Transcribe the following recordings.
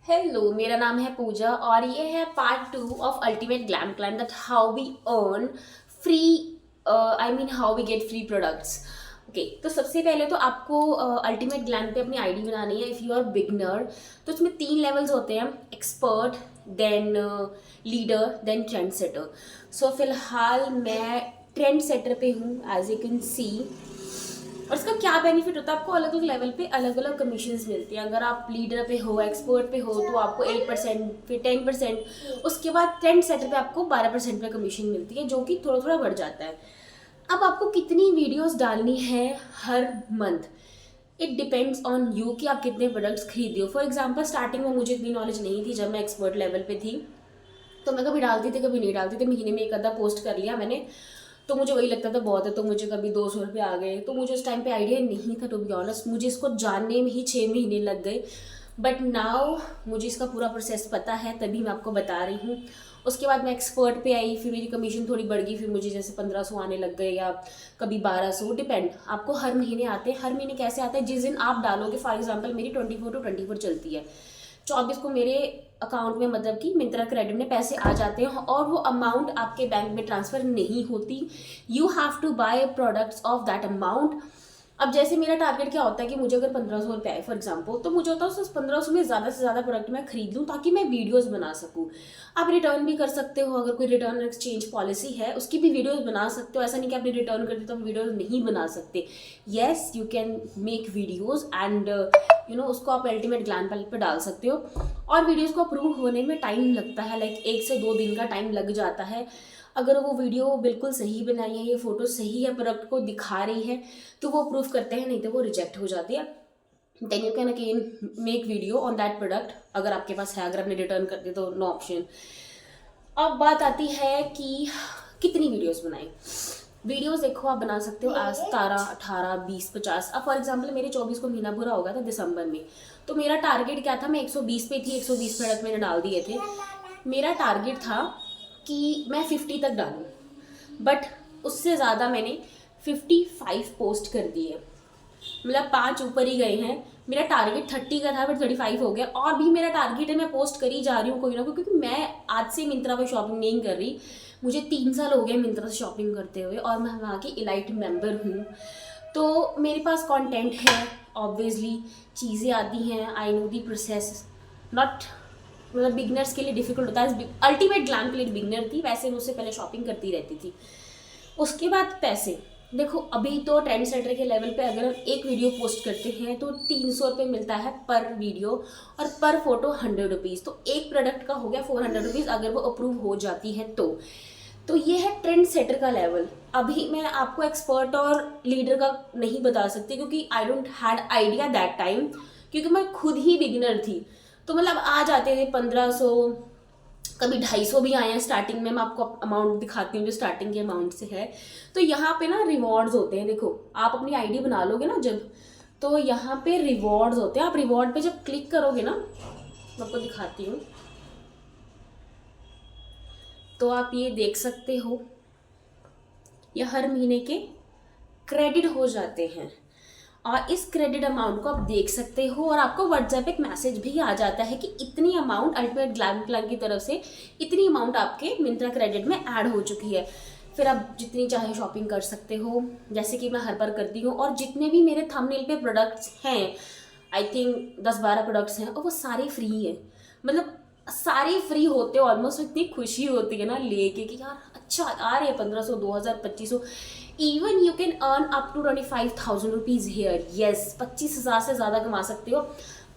Hello, मेरा नाम है पूजा और ये है part 2 of ultimate glam claim that how we earn free I mean how we get free products. Okay, तो सबसे पहले तो आपको अल्टीमेट ग्लैम पे अपनी आईडी बनानी है। इफ़ यू आर बिगनर तो उसमें 3 लेवल्स होते हैं, expert, then leader, then trend setter. So फिलहाल मैं ट्रेंड सेटर पे हूँ एज यू कैन सी। और इसका क्या बेनिफिट होता है, आपको अलग अलग लेवल पे अलग अलग कमीशंस मिलती हैं। अगर आप लीडर पे हो, एक्सपर्ट पे हो तो आपको 8%, फिर 10%, उसके बाद ट्रेंड सेटर पे आपको 12% पे कमीशन मिलती है, जो कि थोड़ा थोड़ा बढ़ जाता है। अब आपको कितनी वीडियोस डालनी है हर month, it depends on you कि आप कितने प्रोडक्ट्स खरीदे हो। फॉर एग्जाम्पल स्टार्टिंग में मुझे इतनी नॉलेज नहीं थी, जब मैं एक्सपर्ट लेवल पे थी तो मैं कभी डालती थी कभी नहीं डालती थी। महीने में एक आधा पोस्ट कर लिया मैंने, तो मुझे वही लगता था बहुत है, तो मुझे कभी 200 रुपये आ गए। तो मुझे उस टाइम पे आइडिया नहीं था, टू बी ऑनेस्ट। मुझे इसको जानने में ही 6 महीने लग गए, बट नाउ मुझे इसका पूरा प्रोसेस पता है, तभी मैं आपको बता रही हूँ। उसके बाद मैं एक्सपर्ट पे आई, फिर मेरी कमीशन थोड़ी बढ़ गई, फिर मुझे जैसे 1500 आने लग गए या कभी 1200, डिपेंड। आपको हर महीने आते हैं। हर महीने कैसे आते हैं, जिस दिन आप डालोगे। फॉर एग्जाम्पल मेरी 24 चलती है, 24 को मेरे अकाउंट में मतलब कि मिंत्रा क्रेडिट में पैसे आ जाते हैं और वो अमाउंट आपके बैंक में ट्रांसफ़र नहीं होती। You have to buy products of that amount. अब जैसे मेरा टारगेट क्या होता है कि मुझे अगर 1500 रुपये आए फॉर एग्जाम्पल, तो मुझे होता है उस 1500 में ज़्यादा से ज़्यादा प्रोडक्ट मैं खरीद लूँ ताकि मैं वीडियोस बना सकूँ। आप रिटर्न भी कर सकते हो, अगर कोई रिटर्न एक्सचेंज पॉलिसी है उसकी भी वीडियोस बना सकते हो। ऐसा नहीं कि आपने रिटर्न कर दी तो आप वीडियोस नहीं बना सकते। Yes, you can make videos and उसको आप अल्टीमेट ग्लैम पैलेट पे डाल सकते हो। और वीडियोज़ को अप्रूव होने में टाइम लगता है, लाइक 1 से 2 दिन का टाइम लग जाता है। अगर वो वीडियो बिल्कुल सही बनाई है, ये फ़ोटो सही है, प्रोडक्ट को दिखा रही है, तो वो अप्रूव करते हैं, नहीं तो वो रिजेक्ट हो जाती है। Then you can again make video on that product, अगर आपके पास है। अगर आपने रिटर्न कर दी तो नो ऑप्शन। अब बात आती है कि कितनी वीडियोस बनाएं। वीडियोस देखो, आप बना सकते हो आज 17, 18, 20, 50। अब फॉर एग्जांपल मेरे 24 को महीना पूरा हो गया था दिसंबर में, तो मेरा टारगेट क्या था, मैं 120 पे थी, 120 प्रोडक्ट मैंने डाल दिए थे। मेरा टारगेट था कि मैं 50 तक डालूँ, बट उससे ज़्यादा मैंने 55 पोस्ट कर दिए, मतलब 5 ऊपर ही गए हैं। मेरा टारगेट 30 का था बट 35 हो गया, और भी मेरा टारगेट है, मैं पोस्ट करी जा रही हूँ कोई ना कोई, क्योंकि मैं आज से मिंत्रा पे शॉपिंग नहीं कर रही। मुझे 3 साल हो गए मिंत्रा से शॉपिंग करते हुए, और मैं वहाँ की इलाइट मेंबर हूँ। तो मेरे पास कंटेंट है, ऑब्वियसली चीज़ें आती हैं, I know the process. Not मतलब बिगनर्स के लिए डिफिकल्ट होता है। अल्टीमेट ग्लैम के लिए बिगनर थी, वैसे मैं उससे पहले शॉपिंग करती रहती थी। उसके बाद पैसे देखो, अभी तो ट्रेंड सेटर के लेवल पे अगर हम एक वीडियो पोस्ट करते हैं तो 300 रुपये मिलता है पर वीडियो, और पर फोटो 100 रुपीज़। तो एक प्रोडक्ट का हो गया 400 रुपीज़, अगर वो अप्रूव हो जाती है तो ये है ट्रेंड सेटर का लेवल। अभी मैं आपको एक्सपर्ट और लीडर का नहीं बता सकती, क्योंकि I don't had idea that time, क्योंकि मैं खुद ही बिगिनर थी। तो मतलब आ जाते थे 1500, कभी 250 भी आए हैं स्टार्टिंग में। मैं आपको अमाउंट दिखाती हूँ जो स्टार्टिंग के अमाउंट से है। तो यहाँ पे ना रिवॉर्ड्स होते हैं। देखो, आप अपनी आईडी बना लोगे ना जब, तो यहाँ पे रिवॉर्ड्स होते हैं। आप रिवॉर्ड पे जब क्लिक करोगे ना, मैं आपको दिखाती हूँ, तो आप ये देख सकते हो, ये हर महीने के क्रेडिट हो जाते हैं, और इस क्रेडिट अमाउंट को आप देख सकते हो, और आपको व्हाट्सएप एक मैसेज भी आ जाता है कि इतनी अमाउंट अल्टीमेट ग्लैम क्लाइम की तरफ से, इतनी अमाउंट आपके मिंत्रा क्रेडिट में ऐड हो चुकी है। फिर आप जितनी चाहे शॉपिंग कर सकते हो, जैसे कि मैं हर बार करती हूँ। और जितने भी मेरे थंबनेल पे प्रोडक्ट्स हैं, आई थिंक 10-12 प्रोडक्ट्स हैं, और वो सारे फ्री हैं। मतलब सारे फ्री होते हो ऑलमोस्ट। इतनी खुशी होती है ना लेके कि यार अच्छा आ रहे हैं 1500, 2000, 2500। Even you can earn up to 25,000 rupees here. Yes, 25,000 से ज़्यादा कमा सकते हो,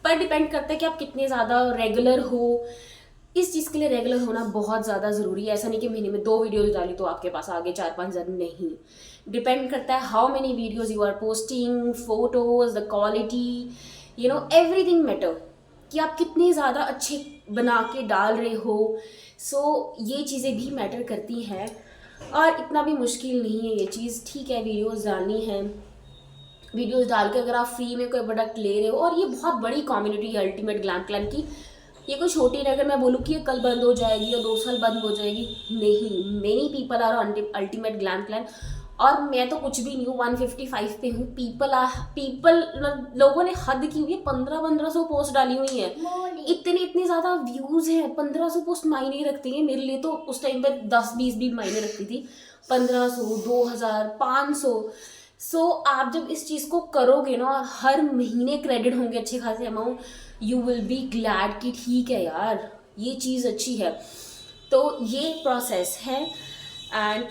पर डिपेंड करता है कि आप कितने ज़्यादा रेगुलर हो। इस चीज़ के लिए रेगुलर होना बहुत ज़्यादा ज़रूरी है। ऐसा नहीं कि महीने में 2 वीडियोज़ डाली तो आपके पास आगे 4-5 हज़ार, नहीं। डिपेंड करता है how many videos you are posting, photos, the quality, everything matter, कि आप कितने ज़्यादा अच्छे बना के डाल रहे हो। सो ये चीज़ें भी मैटर करती हैं, और इतना भी मुश्किल नहीं है ये चीज़। ठीक है, वीडियोस डालनी है, वीडियोस डाल के अगर आप फ्री में कोई प्रोडक्ट ले रहे हो, और ये बहुत बड़ी कम्युनिटी है अल्टीमेट ग्लैम क्लाइम की। ये कोई छोटी नहीं, अगर मैं बोलूँ कि ये कल बंद हो जाएगी या 2 साल बंद हो जाएगी, नहीं। Many people are ultimate glam claim, और मैं तो कुछ भी नहीं हूँ, 155 पे हूँ। पीपल लोगों ने हद की हुई है, 1500 पोस्ट डाली हुई है, इतने ज़्यादा व्यूज़ हैं। 1500 पोस्ट मायने रखती है मेरे लिए, तो उस टाइम पे 10-20 भी मायने रखती थी। 1500, 2000, 500। सो आप जब इस चीज़ को करोगे ना और हर महीने क्रेडिट होंगे अच्छे खासे amount, you will be glad कि ठीक है यार, ये चीज़ अच्छी है। तो ये प्रोसेस है। एंड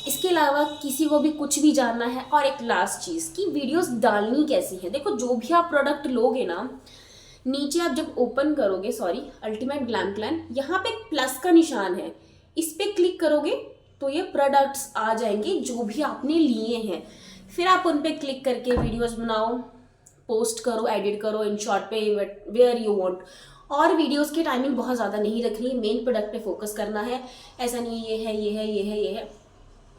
इसके अलावा किसी को भी कुछ भी जानना है, और एक लास्ट चीज़ कि वीडियोस डालनी कैसी है। देखो, जो भी आप प्रोडक्ट लोगे ना, नीचे आप जब ओपन करोगे, सॉरी, अल्टीमेट ग्लैम क्लैम, यहाँ पे एक प्लस का निशान है, इस पर क्लिक करोगे तो ये प्रोडक्ट्स आ जाएंगे जो भी आपने लिए हैं। फिर आप उन पर क्लिक करके वीडियोस बनाओ, पोस्ट करो, एडिट करो इन शॉर्ट पे, वेयर यू वांट। और वीडियोस की टाइमिंग बहुत ज़्यादा नहीं रखनी है, मेन प्रोडक्ट पे फोकस करना है। ऐसा नहीं ये है, ये है, ये है, ये है।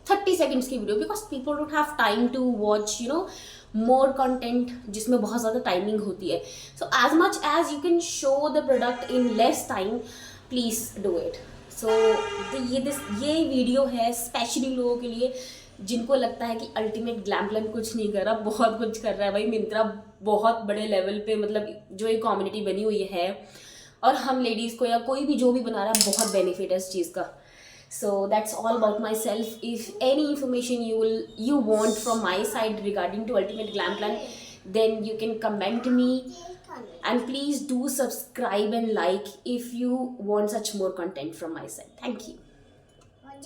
30 सेकेंड्स की video, because people don't have time to watch more content जिसमें बहुत ज़्यादा टाइमिंग होती है। So as much as you can show the product in less time, please do it. So ये वीडियो है स्पेशली लोगों के लिए जिनको लगता है कि अल्टीमेट ग्लैम ग्लैम कुछ नहीं कर रहा, बहुत कुछ कर रहा है। भाई मिंत्रा बहुत बड़े लेवल पे, मतलब जो एक कम्युनिटी बनी हुई है, और हम लेडीज़ को या कोई भी जो भी बना रहा है, बहुत बेनिफिट है इस चीज़ का। So that's all about myself. If any information you want from my side regarding to Ultimate Glam Plan, then you can comment me, and please do subscribe and like if you want such more content from my side. Thank you.